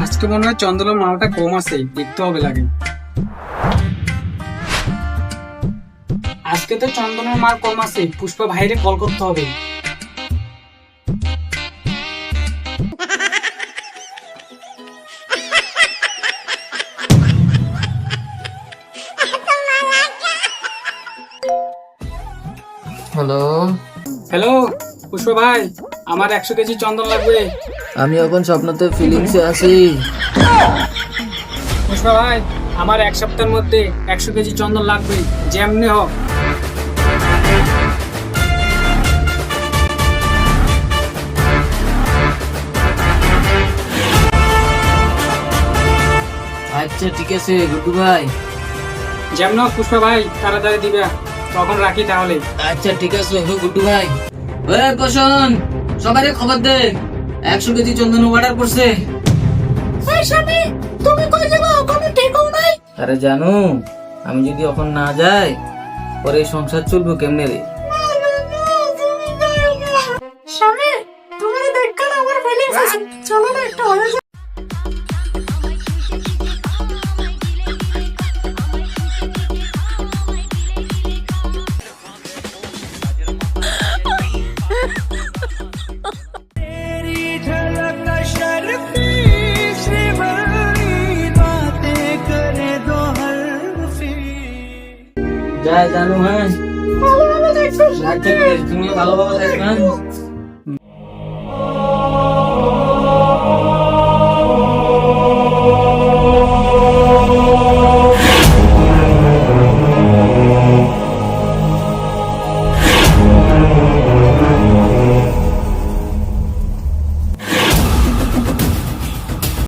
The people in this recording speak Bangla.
আজকে মনে হয় চন্দনের মালটা কম আছে, দেখতে হবে লাগে। আজকে তো চন্দনের মাল কম আছে, পুষ্পা ভাইরে কল করতে হবে। হ্যালো, হ্যালো পুষ্পা ভাই, আমার 100 কেজি চন্দন লাগবে। আমি এখন স্বপ্নতে ফিলিংসে আছি। পুষ্পা ভাই, আমার 1 সপ্তাহের মধ্যে 100 কেজি চন্দন লাগবে, যেমনি হোক। আচ্ছা ঠিক আছে গুড্ডু ভাই। যেমন হোক পুষ্পা ভাই, তাড়াতাড়ি দিবে। তখন রাখি তাহলে। আচ্ছা ঠিক আছে গুড্ডু ভাই। ওই কোশন, সবাই খবর দে, 100 কেজি চন্দন অর্ডার করছে। তুমি কই যাবা? ওখানে টেকও নাই। আরে জানো, আমি যদি এখন না যাই পরে সংসার চলবো কেমনে রে? স্বামী, তুমি দেখো না আমার ফিলিংস আছে, চলো না একটু হয়ে যায়। যাই জানো, হ্যাঁ ভালো ভালো দেখছো। আচ্ছা, তুমি ভালোভাবে থাকবেন।